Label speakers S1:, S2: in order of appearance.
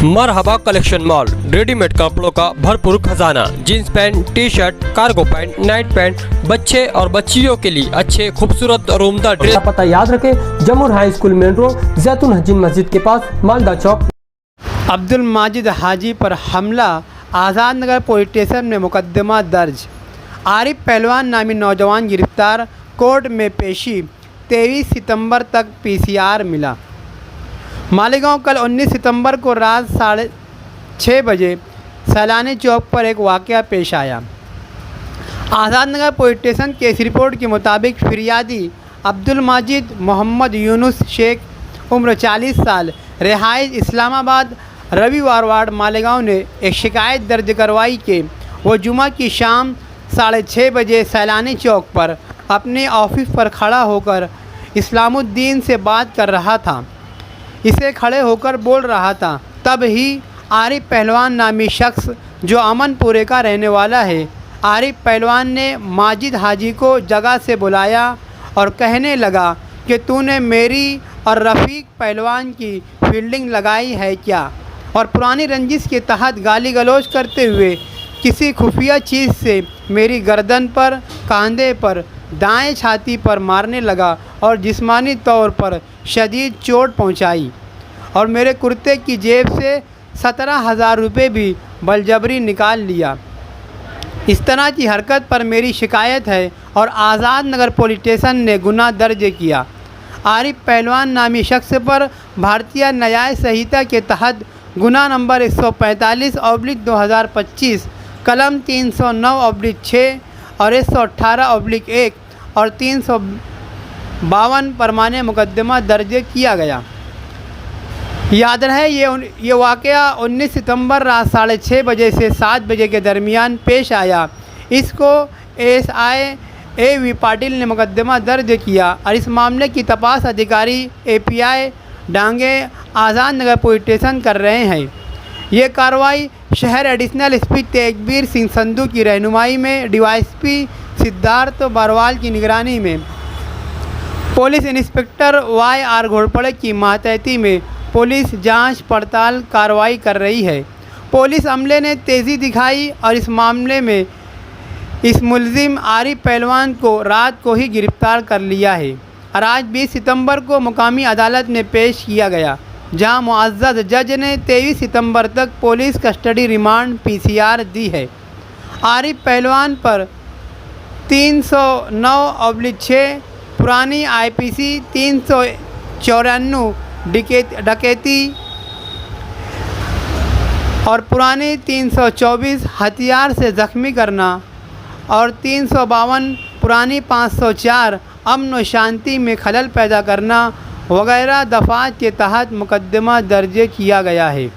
S1: मरहबा collection mall, readymade कपड़ों का भरपूर खजाना। Jeans pant, T shirt, cargo pant, night pant, बच्चे और बच्चियों के लिए अच्छे खूबसूरत और उम्दा ड्रेस।
S2: पता याद रखे, जमूर हाई स्कूल मेन रोड, जैतून हजीन मस्जिद के पास, मालदा चौक।
S3: अब्दुल माजिद हाजी पर हमला, आज़ाद नगर पुलिस स्टेशन में मुकदमा दर्ज। आरिफ पहलवान नामी नौजवान गिरफ्तार, कोर्ट में पेशी। 23 सितंबर तक पीसीआर मिला। मालेगांव कल 19 सितंबर को रात 6:30 बजे सैलानी चौक पर एक वाक़या पेश आया। Azad Nagar police station case report के मुताबिक फिरियादी अब्दुल माजिद मोहम्मद यूनुस शेख, उम्र 40 साल, रिहाइश इस्लामाबाद, रविवार वार्ड मालेगांव ने एक शिकायत दर्ज करवाई कि वो जुमा की शाम 6:30 बजे सैलानी चौक पर अपने ऑफिस पर खड़ा होकर इस्लामुद्दीन से बात कर रहा था। इसे खड़े होकर बोल रहा था। तब ही आरिफ पहलवान नामी शख्स, जो अमनपुरे का रहने वाला है, आरिफ पहलवान ने माजिद हाजी को जगह से बुलाया और कहने लगा कि तूने मेरी और रफ़ीक पहलवान की फील्डिंग लगाई है क्या, और पुरानी रंजिश के तहत गाली गलौज करते हुए किसी खुफिया चीज़ से मेरी गर्दन पर, कंधे पर, दाएं छाती पर मारने लगा और जिस्मानी तौर पर शदीद चोट पहुंचाई और मेरे कुर्ते की जेब से 17,000 रुपये भी बलजबरी निकाल लिया। इस तरह की हरकत पर मेरी शिकायत है और आज़ाद नगर पुलिस स्टेशन ने गुनाह दर्ज किया। आरिफ पहलवान नामी शख्स पर भारतीय न्याय संहिता के तहत गुनाह नंबर 145/2025, कलम 309/6 और 118/1 और 352 परमाने मुकदमा दर्ज किया गया। याद रहे, ये वाक़या 19 सितंबर रात 6:30 बजे से 7 बजे के दरमियान पेश आया। इसको एसआई AV पाटिल ने मुकदमा दर्ज किया और इस मामले की तपास अधिकारी API Dange Azad Nagar police station कर रहे हैं। ये कार्रवाई शहर एडिशनल SP तेगबीर सिंह संधू की रहनुमाई में DYSP सिद्धार्थ बरवाल की निगरानी में पुलिस इंस्पेक्टर YR घोड़पड़े की मातहती में पुलिस जांच पड़ताल कार्रवाई कर रही है। पुलिस अमले ने तेज़ी दिखाई और इस मामले में इस मुलजिम आरिफ पहलवान को रात को ही गिरफ्तार कर लिया है और आज 20 सितंबर को मुकामी अदालत में पेश किया गया, जहां मुअज़्ज़ज़ जज ने 23 सितंबर तक पुलिस कस्टडी रिमांड PCR दी है। आरिफ पहलवान पर 309/6 पुरानी IPC 394 डकैती और पुरानी 324 हथियार से ज़ख्मी करना और 352 पुरानी 504 अमन व शांति में खलल पैदा करना वगैरह दफ़ात के तहत मुकदमा दर्ज किया गया है।